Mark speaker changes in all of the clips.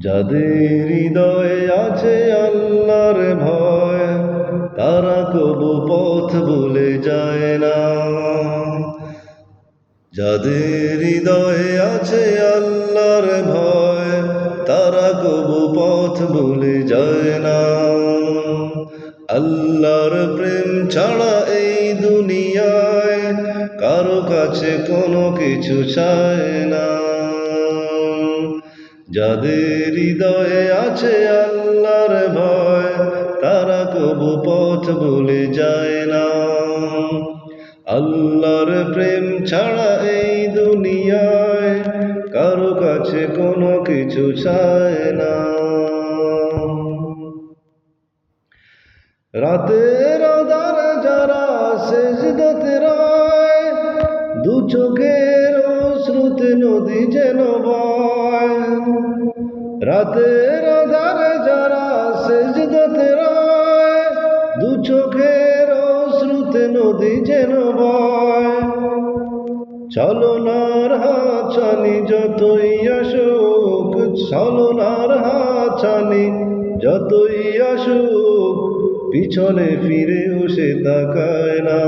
Speaker 1: যাদের হৃদয়ে আছে আল্লাহর ভয়, তারা কবু পথ ভুলে যায় না। যাদের হৃদয়ে আছে আল্লাহর ভয়, তারা কবু পথ ভুলে যায় না। আল্লাহর প্রেম ছাড়া এই দুনিয়ায় কারো কাছে কোনো কিছু চায় না। যাদের হৃদয়ে আছে আল্লাহর ভয়, তারা কবু পথ ভুলে যায় না। আল্লাহর প্রেম ছাড়া এই দুনিয়ায় কারো কাছে কোনো কিছু চায় না। রাতের আঁধারে যারা সেজদাতে রয়, দু চোখের অশ্রুতে নদী যেন বয়। রাতের আঁধারে যারা সেজদাতে রয়, দু চোখের অশ্রুতে নদী যেন বয়। চলনার হাতছানি যতই আসুক, চলনার হাতছানি যতই আসুক, পিছনে ফিরেও সে তাকায় না।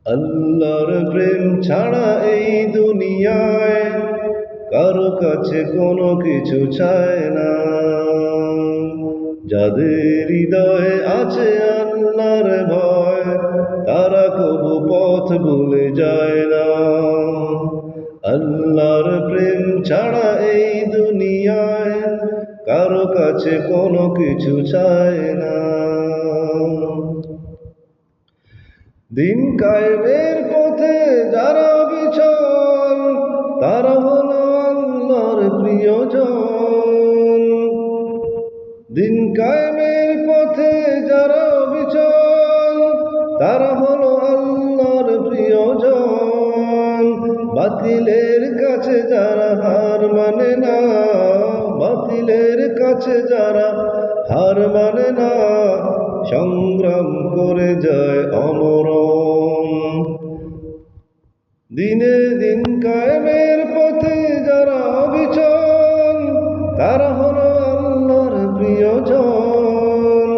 Speaker 1: আল্লাহর প্রেম ছাড়া এই দুনিয়ায় কারো কাছে কোনো কিছু চায় না। যাদের হৃদয়ে আছে আল্লাহর ভয়, তারা কবু পথ ভুলে যায় না। আল্লাহর প্রেম ছাড়া এই দুনিয়ায় কারো কাছে কোনো কিছু চায় না। দিন কায়েমের পথে যারা বিচল, তারা হলো আল্লাহর প্রিয়জন। দিন কায়েমের পথে যারা বিচল, তারা হলো আল্লাহর প্রিয়জন। বাতিলের কাছে যারা হার মানে না, বাতিলের কাছে যারা হার মানে না, সংগ্রাম করে যায় অমরণ। দিনে দিন কায়েমের পথে যারা অবিচল, তারা হলো আল্লাহর প্রিয়জন।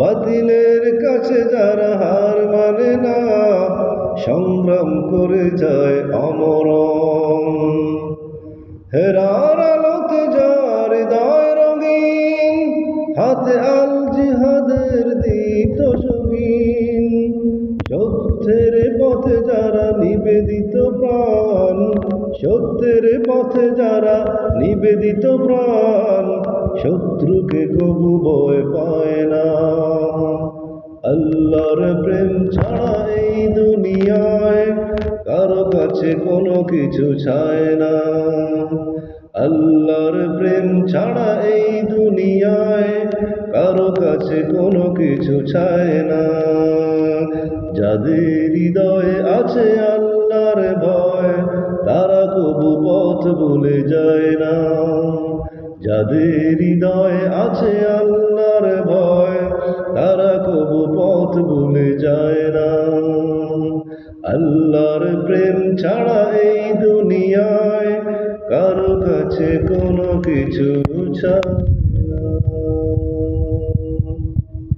Speaker 1: বাতিলের কাছে যারা হার মানে না, সংগ্রাম করে যায় অমরণ। হেরার আলোতে যার হৃদয় রঙিন, হাতে আল জিহাদের দীপ্ত সঙ্গীন। সত্যের পথে যারা নিবেদিত প্রাণ, সত্যের পথে যারা নিবেদিত প্রাণ, শত্রুকে কবু ভয় পায় না। আল্লাহর প্রেম ছাড়া এই দুনিয়ায় কারো কাছে কোনো কিছু চায় না। আল্লাহর প্রেম ছাড়া এই দুনিয়ায় কারো কাছে কোনো কিছু চায় না। যাদের হৃদয়ে আছে আল্লাহর ভয়, তারা কবু পথ ভুলে যায় না। যাদের হৃদয়ে আছে আল্লাহর ভয়, তারা কবু পথ ভুলে যায় না। আল্লাহর প্রেম ছাড়া এই দুনিয়ায় কারো কাছে কোনো কিছু চায়